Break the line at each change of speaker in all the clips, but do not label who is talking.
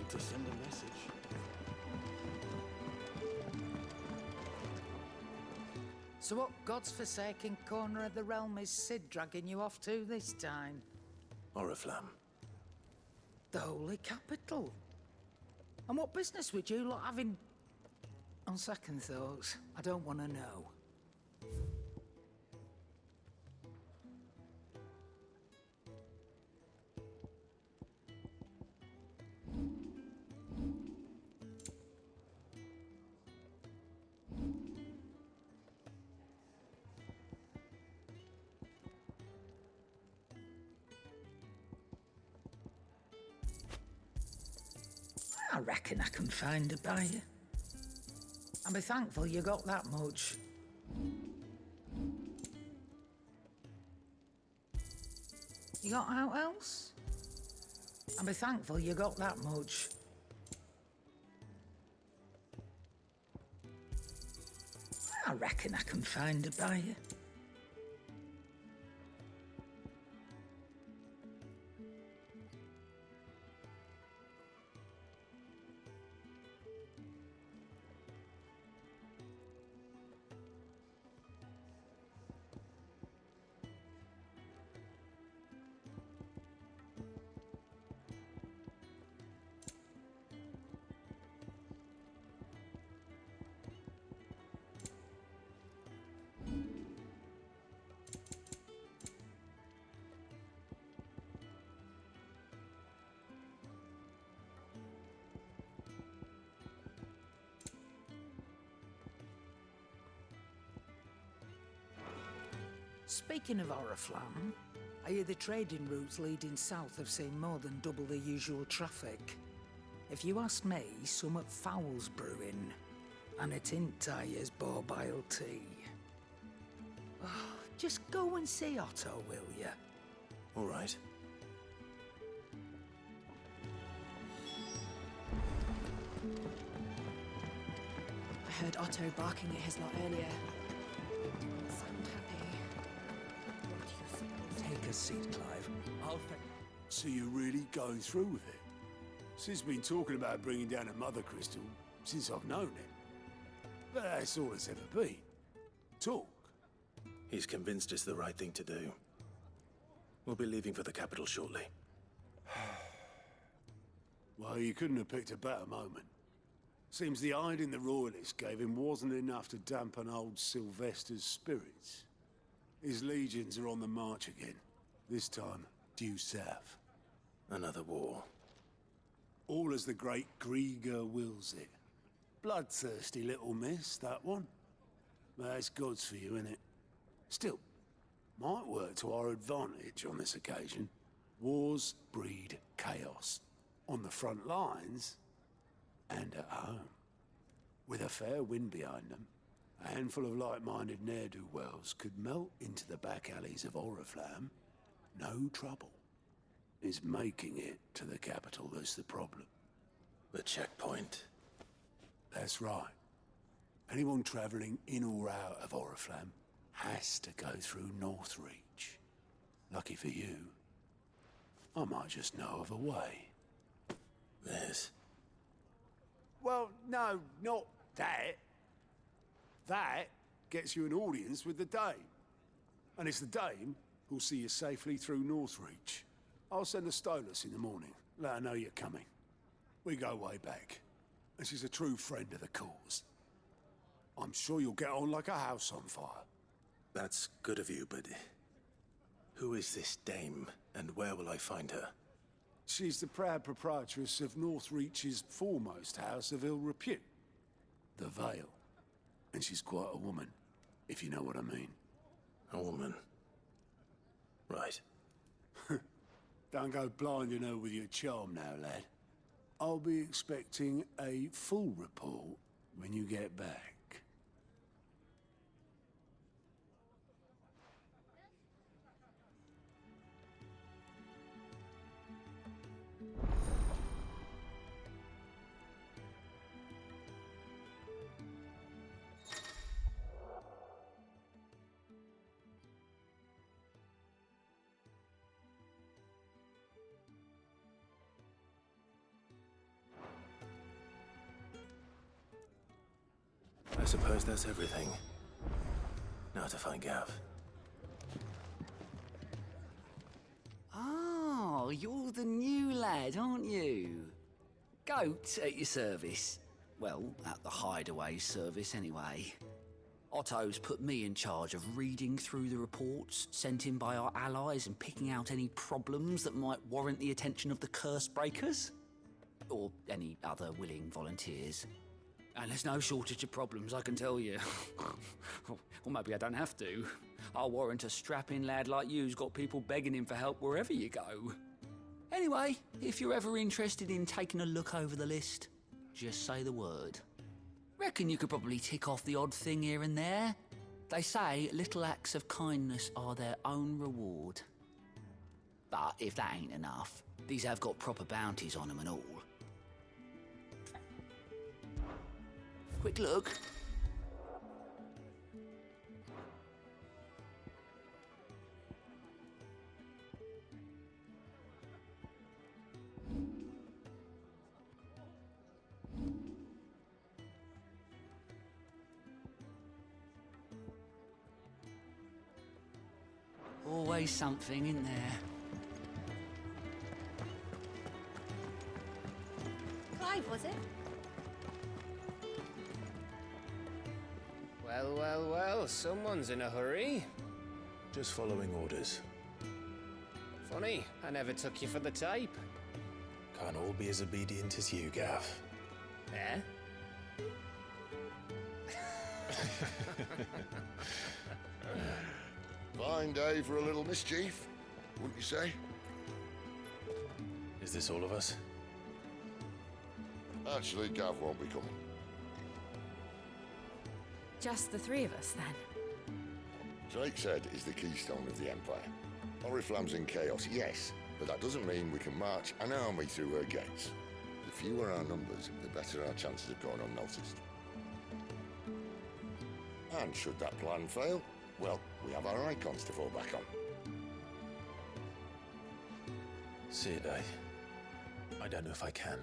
need to send a message.
So what God's forsaken corner of the realm is Sid dragging you off to this time?
Oriflamme.
The Holy Capital. And what business would you lot have in... On second thoughts, I don't want to know. I reckon I can find a buyer. And be thankful you got that much. You got out else? And be thankful you got that much. I reckon I can find a buyer. Speaking of Oriflamme, I hear the trading routes leading south have seen more than double the usual traffic. If you ask me, summat foul's brewing, and a tint tires borbile tea. Oh, just go and see Otto, will you?
All right.
I heard Otto barking at his lot earlier. Sound happy.
Take a seat, Clive. I'll think.
So you're really going through with it? Sid's been talking about bringing down a mother crystal since I've known him. But that's all it's ever been. Talk.
He's convinced it's the right thing to do. We'll be leaving for the capital shortly.
Well, you couldn't have picked a better moment. Seems the hiding the royalists gave him wasn't enough to dampen old Sylvester's spirits. His legions are on the march again, this time due south.
Another war.
All as the great Grieger wills it. Bloodthirsty little miss, that one. But that's God's for you, innit? Still, might work to our advantage on this occasion. Wars breed chaos. On the front lines, and at home. With a fair wind behind them, a handful of like-minded ne'er-do-wells could melt into the back alleys of Oriflamme. No trouble. It's making it to the capital that's the problem.
The checkpoint.
That's right. Anyone travelling in or out of Oriflamme has to go through Northreach. Lucky for you, I might just know of a way.
This.
Well, no, not that. That gets you an audience with the Dame. And it's the Dame who'll see you safely through Northreach. I'll send a Stolas in the morning, let her know you're coming. We go way back, and she's a true friend of the cause. I'm sure you'll get on like a house on fire.
That's good of you, but... Who is this dame, and where will I find her?
She's the proud proprietress of Northreach's foremost house of ill repute, the Vale. And she's quite a woman, if you know what I mean.
A woman. Right.
Don't go blinding her with your charm now, lad. I'll be expecting a full report when you get back.
suppose that's everything. Now to find Gav.
Oh, you're the new lad, aren't you? Goat at your service. Well, at the hideaway service anyway. Otto's put me in charge of reading through the reports sent in by our allies and picking out any problems that might warrant the attention of the curse breakers. Or any other willing volunteers. And there's no shortage of problems, I can tell you. Or maybe I don't have to. I'll warrant a strapping lad like you's got people begging him for help wherever you go. Anyway, if you're ever interested in taking a look over the list, just say the word. Reckon you could probably tick off the odd thing here and there. They say little acts of kindness are their own reward. But if that ain't enough, these have got proper bounties on them and all. Quick look. Always something in there.
Clive, was it?
Well, well, well, someone's in a hurry.
Just following orders.
Funny, I never took you for the type.
Can't all be as obedient as you, Gav.
Eh?
Fine day for a little mischief, wouldn't you say?
Is this all of us?
Actually, Gav won't be coming.
Just the three of us, then.
Drake's Head is the keystone of the Empire. Oriflamme's in chaos, yes, but that doesn't mean we can march an army through her gates. The fewer our numbers, the better our chances of going unnoticed. And should that plan fail, well, we have our Eikons to fall back on.
Sid, I don't know if I can.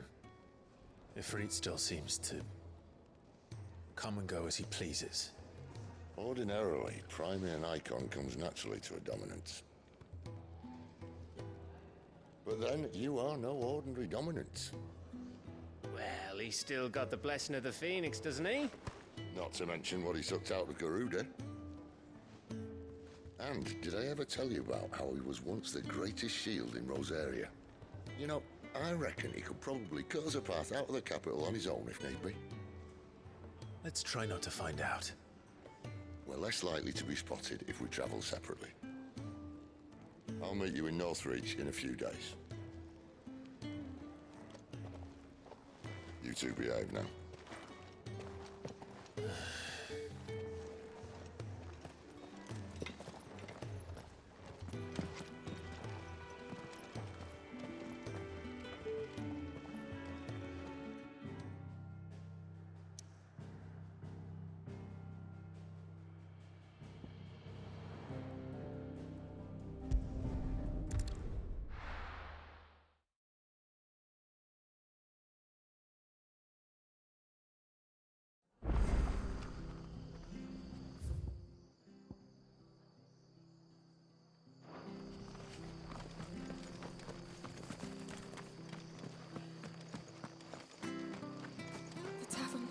Ifrit still seems to come and go as he pleases.
Ordinarily, priming an Eikon comes naturally to a dominance. But then, you are no ordinary dominance.
Well, he's still got the blessing of the Phoenix, doesn't he?
Not to mention what he sucked out of Garuda. And did I ever tell you about how he was once the greatest shield in Rosaria? You know, I reckon he could probably cut us a path out of the capital on his own if need be.
Let's try not to find out.
We're less likely to be spotted if we travel separately. I'll meet you in Northreach in a few days. You two behave now.
The tavern.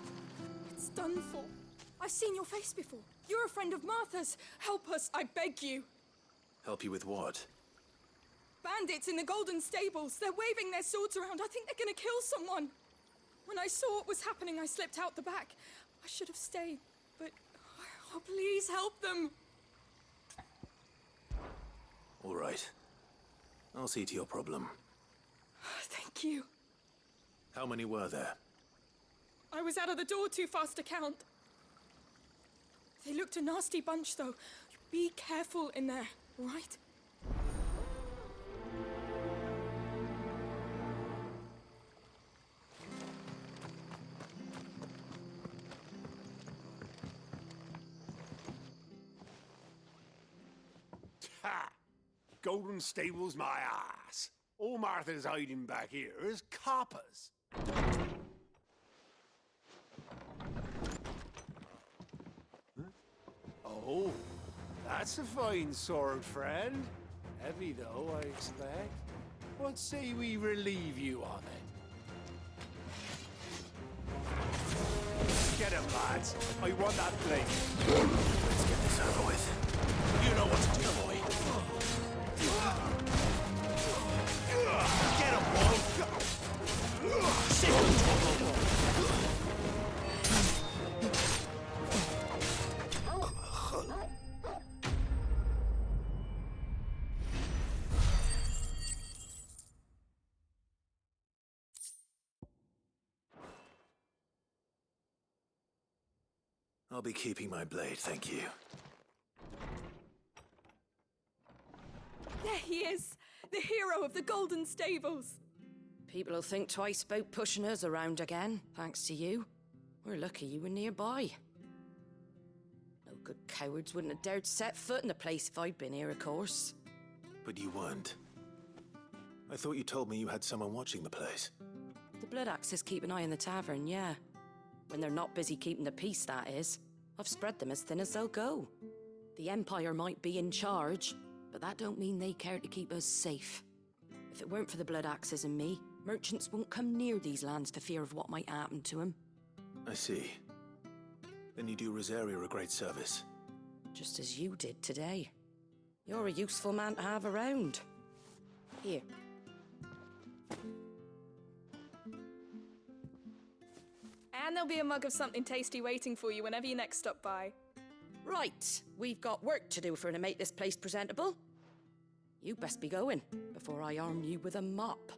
It's done for. I've seen your face before. You're a friend of Martha's. Help us, I beg you.
Help you with what?
Bandits in the Golden Stables. They're waving their swords around. I think they're gonna kill someone. When I saw what was happening, I slipped out the back. I should have stayed, but... Oh, please help them.
All right. I'll see to your problem.
Thank you.
How many were there?
I was out of the door too fast to count. They looked a nasty bunch, though. Be careful in there, right?
Ha! Golden Stables my ass. All Martha's hiding back here is coppers. Oh, that's a fine sword, friend. Heavy, though, I expect. What say we relieve you of it? Get him, lads. I want that blade.
Let's get this over with. You know what to do, boy.
Get him, boy!
I'll be keeping my blade, thank you.
There he is! The hero of the Golden Stables!
People will think twice about pushing us around again, thanks to you. We're lucky you were nearby. No good cowards wouldn't have dared set foot in the place if I'd been here, of course.
But you weren't. I thought you told me you had someone watching the place.
The Blood Axes keep an eye on the tavern, yeah. When they're not busy keeping the peace, that is. I've spread them as thin as they'll go. The Empire might be in charge, but that don't mean they care to keep us safe. If it weren't for the Blood Axes and me, merchants won't come near these lands for fear of what might happen to them.
I see. Then you do Rosaria a great service.
Just as you did today. You're a useful man to have around. Here.
And there'll be a mug of something tasty waiting for you whenever you next stop by.
Right, we've got work to do for to make this place presentable. You best be going, before I arm you with a mop.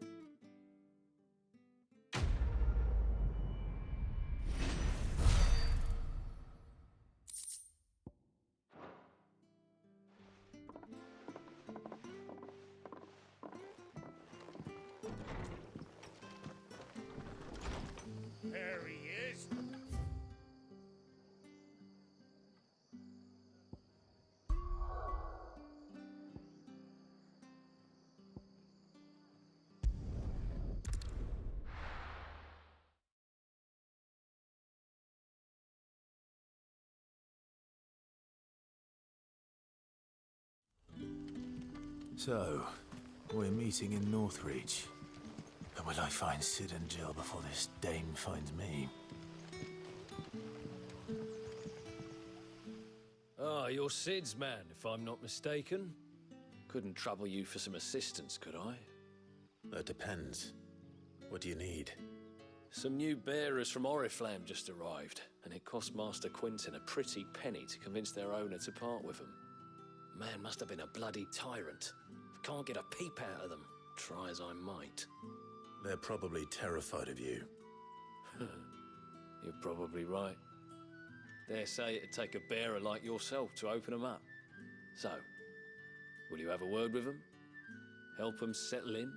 There he is.
So, we're meeting in Northreach. And will I find Sid and Jill before this dame finds me?
Ah, you're Sid's man, if I'm not mistaken. Couldn't trouble you for some assistance, could I?
That depends. What do you need?
Some new bearers from Oriflamme just arrived, and it cost Master Quinton a pretty penny to convince their owner to part with them. Man must have been a bloody tyrant. Can't get a peep out of them, try as I might.
They're probably terrified of you.
You're probably right. Dare say it'd take a bearer like yourself to open them up. So, will you have a word with them? Help them settle in?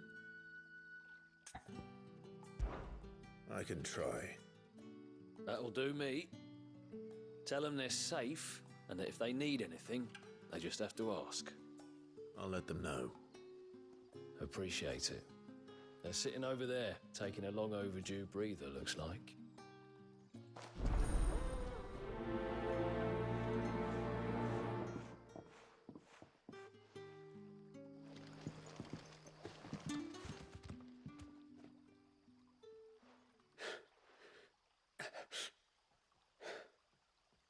I can try.
That'll do me. Tell them they're safe, and that if they need anything, they just have to ask.
I'll let them know.
Appreciate it. They're sitting over there, taking a long overdue breather, looks like.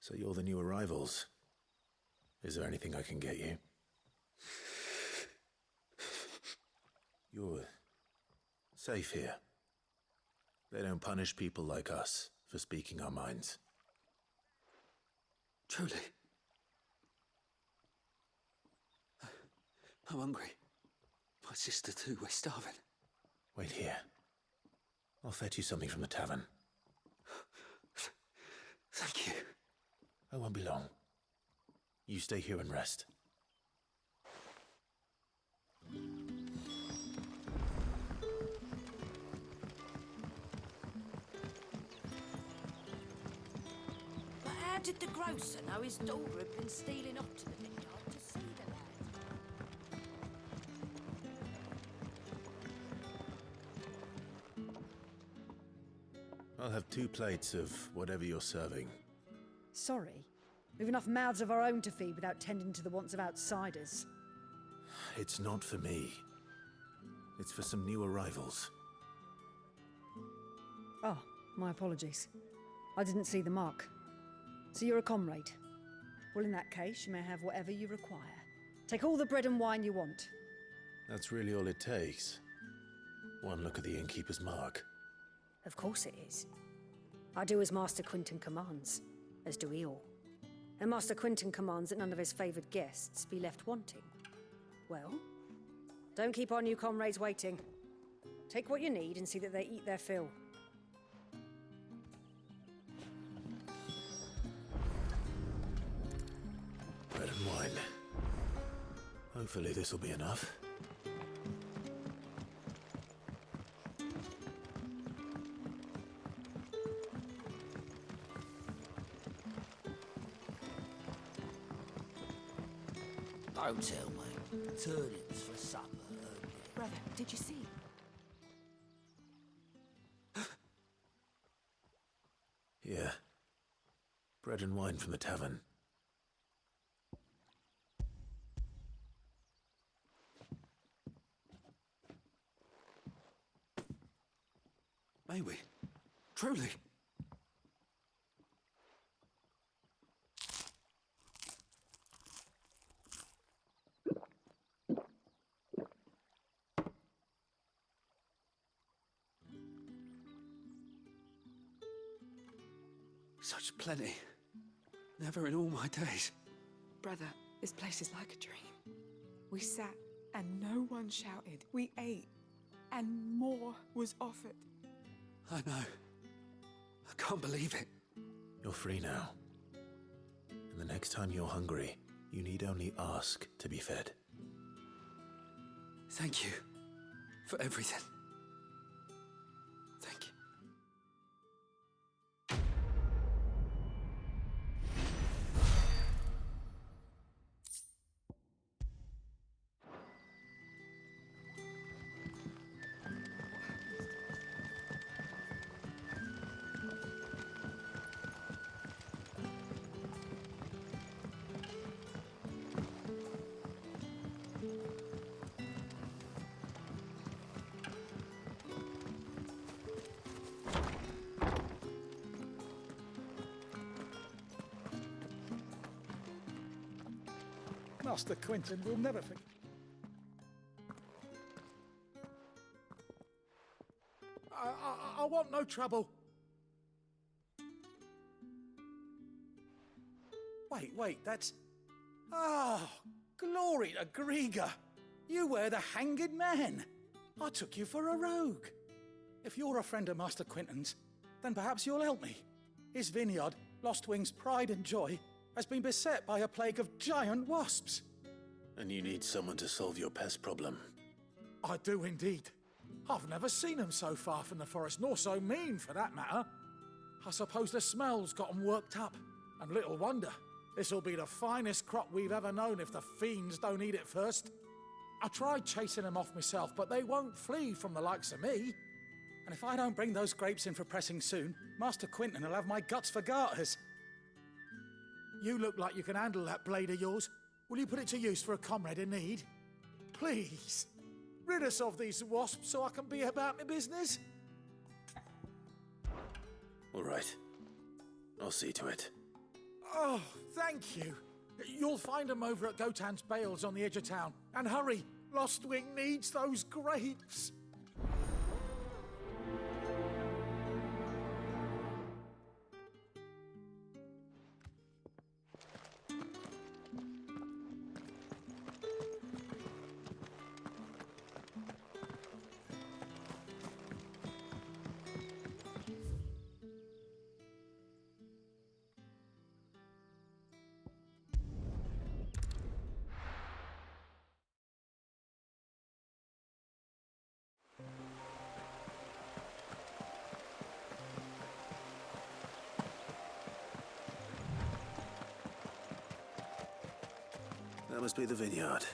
So you're the new arrivals. Is there anything I can get you? You're safe here. They don't punish people like us for speaking our minds.
Truly. I'm hungry. My sister too, we're starving.
Wait here. I'll fetch you something from the tavern.
Thank you.
I won't be long. You stay here and rest.
But how did the grocer know his daughter had been stealing up to the vineyard to see the lad?
I'll have 2 plates of whatever you're serving.
Sorry, We've enough mouths of our own to feed without tending to the wants of outsiders.
It's not for me. It's for some new arrivals.
Oh, my apologies. I didn't see the mark. So you're a comrade. Well, in that case, you may have whatever you require. Take all the bread and wine you want.
That's really all it takes. One look at the innkeeper's mark.
Of course it is. I do as Master Quinton commands, as do we all. And Master Quinton commands that none of his favoured guests be left wanting. Well, don't keep our new comrades waiting. Take what you need and see that they eat their fill.
Bread and wine. Hopefully this will be enough.
Don't tell me. Turnings for supper.
Brother, did you see?
Yeah. Bread and wine from the tavern.
May we? Truly? Such plenty. Never in all my days.
Brother, this place is like a dream. We sat and no one shouted. We ate and more was offered.
I know. I can't believe it.
You're free now. And the next time you're hungry, you need only ask to be fed.
Thank you for everything. Thank you.
Master Quinton will never forget. I want no trouble. Wait, that's... Oh, glory to Grieger. You were the hanged man. I took you for a rogue. If you're a friend of Master Quinton's, then perhaps you'll help me. His vineyard, Lostwing's pride and joy, has been beset by a plague of giant wasps.
And you need someone to solve your pest problem.
I do indeed. I've never seen them so far from the forest, nor so mean for that matter. I suppose the smell's got 'em worked up, and little wonder. This'll be the finest crop we've ever known if the fiends don't eat it first. I tried chasing them off myself, but they won't flee from the likes of me. And if I don't bring those grapes in for pressing soon, Master Quinton will have my guts for garters. You look like you can handle that blade of yours. Will you put it to use for a comrade in need? Please, rid us of these wasps so I can be about my business.
All right. I'll see to it.
Oh, thank you. You'll find them over at Gotan's Bales on the edge of town. And hurry, Lostwing needs those grapes.
That must be the vineyard.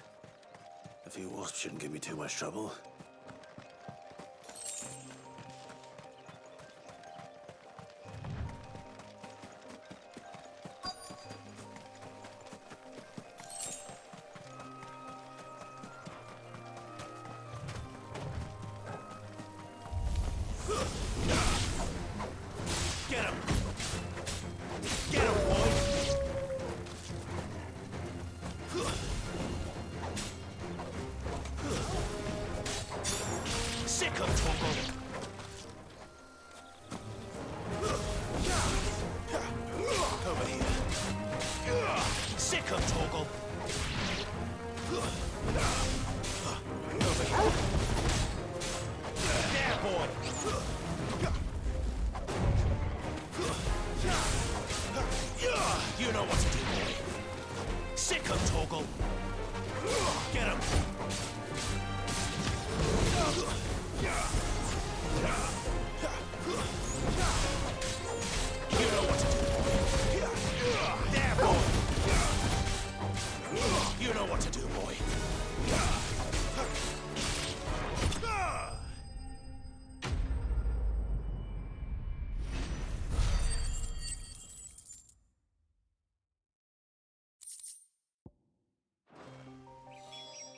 A few wasps shouldn't give me too much trouble.
Sick 'em, Torgal. Over here. Sick 'em, Torgal. Over here. There, boy. You know what to do, boy. Sick 'em, Torgal. Get him. You know what to do, boy. There, boy. You know what to do, boy.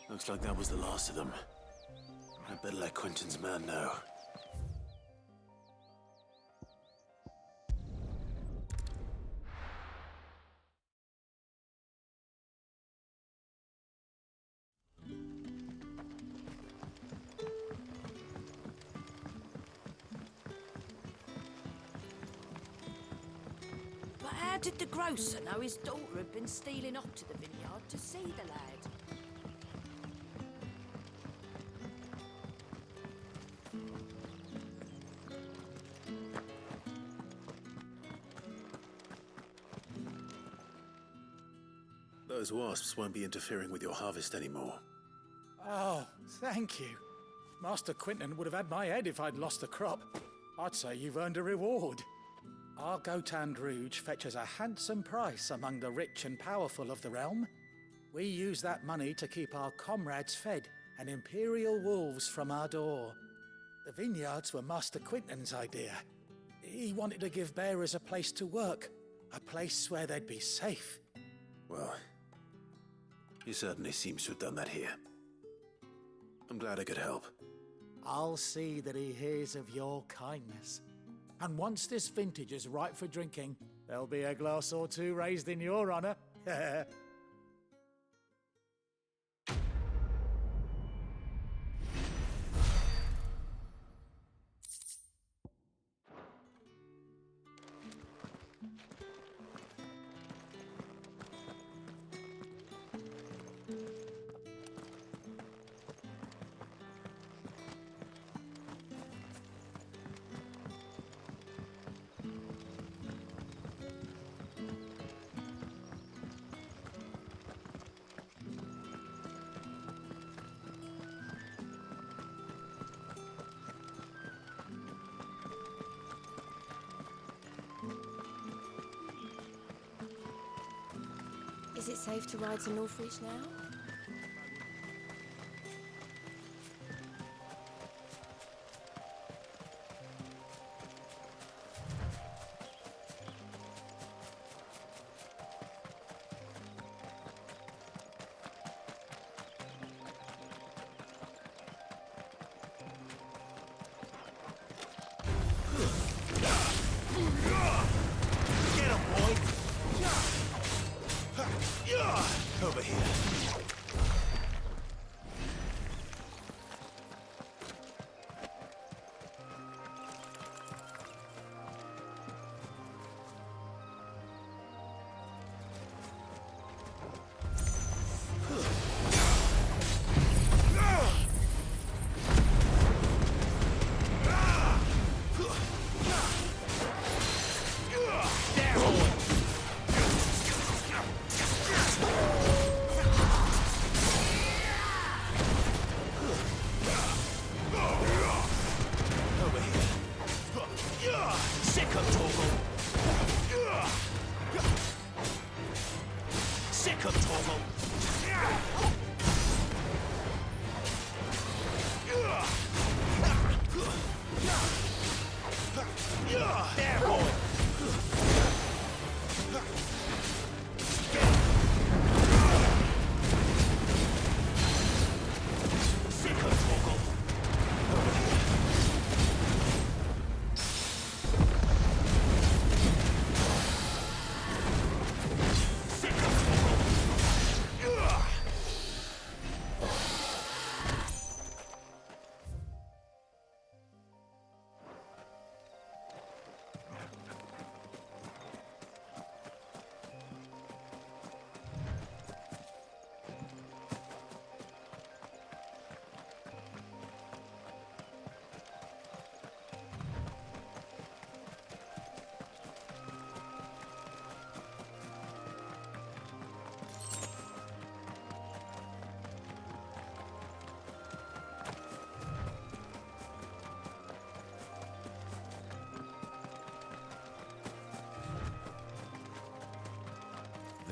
Looks like that was the last of them. I'd better let Quentin's man know.
But how did the grocer know his daughter had been stealing off to the vineyard to see the lad?
Those wasps won't be interfering with your harvest anymore.
Oh, thank you. Master Quentin would have had my head if I'd lost the crop. I'd say you've earned a reward. Our Gotand Rouge fetches a handsome price among the rich and powerful of the realm. We use that money to keep our comrades fed and imperial wolves from our door. The vineyards were Master Quentin's idea. He wanted to give bearers a place to work, a place where they'd be safe.
Well, he certainly seems to have done that here. I'm glad I could help.
I'll see that he hears of your kindness. And once this vintage is ripe for drinking, there'll be a glass or two raised in your honor.
Is it safe to ride to Northreach now?
Over here.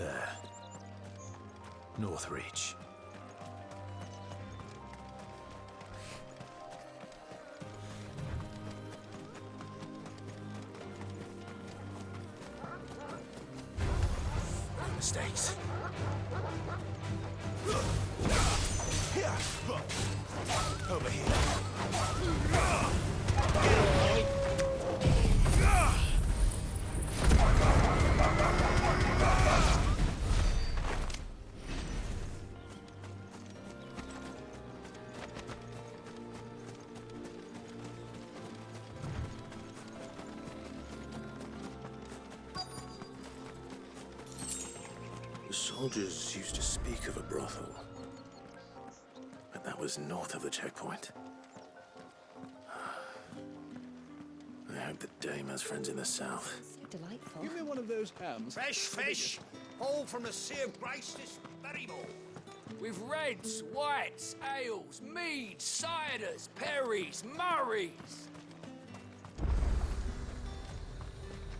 There. Northreach. Mistakes. Over here. The soldiers used to speak of a brothel, but that was north of the checkpoint. I hope the dame has friends in the south.
So delightful.
Give me one of those hams.
Fresh fish, all from the Sea of Grace this very morning.
With reds, whites, ales, meads, ciders, perries, murrays.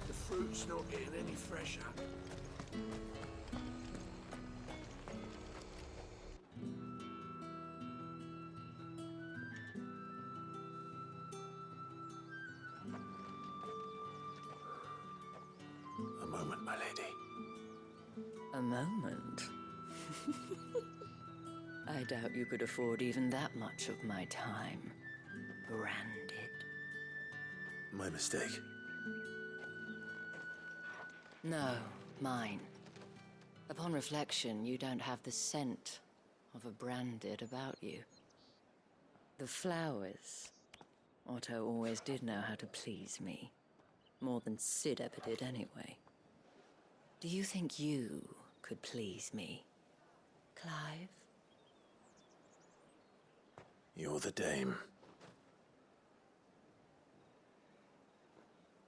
The fruit's not getting any fresher.
A moment, my lady.
A moment? I doubt you could afford even that much of my time. Branded.
My mistake.
No, mine. Upon reflection, you don't have the scent of a branded about you. The flowers. Otto always did know how to please me. More than Sid ever did anyway. Do you think you could please me, Clive?
You're the dame.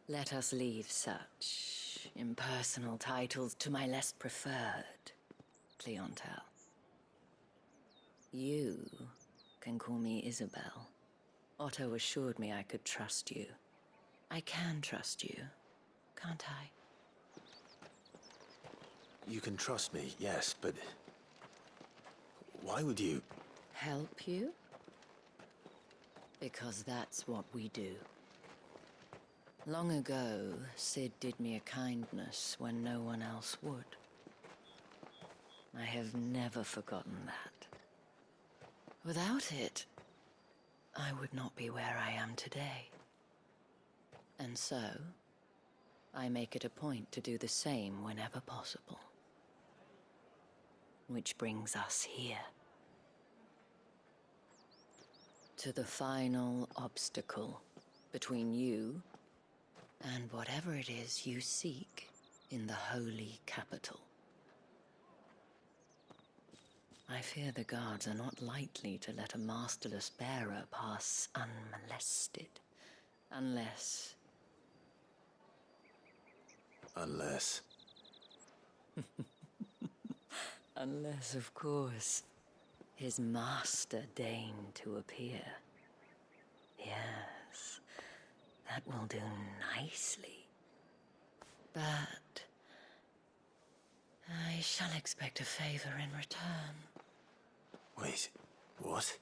Let us leave such impersonal titles to my less preferred clientele. You can call me Isabel. Otto assured me I could trust you. I can trust you, can't I?
You can trust me, yes, but why would you?
Help you? Because that's what we do. Long ago, Sid did me a kindness when no one else would. I have never forgotten that. Without it, I would not be where I am today. And so, I make it a point to do the same whenever possible. Which brings us here. To the final obstacle between you and whatever it is you seek in the holy capital. I fear the guards are not likely to let a masterless bearer pass unmolested, unless...
Unless...
Unless, of course, his master deigned to appear. Yes, that will do nicely. But I shall expect a favor in return.
Wait, what?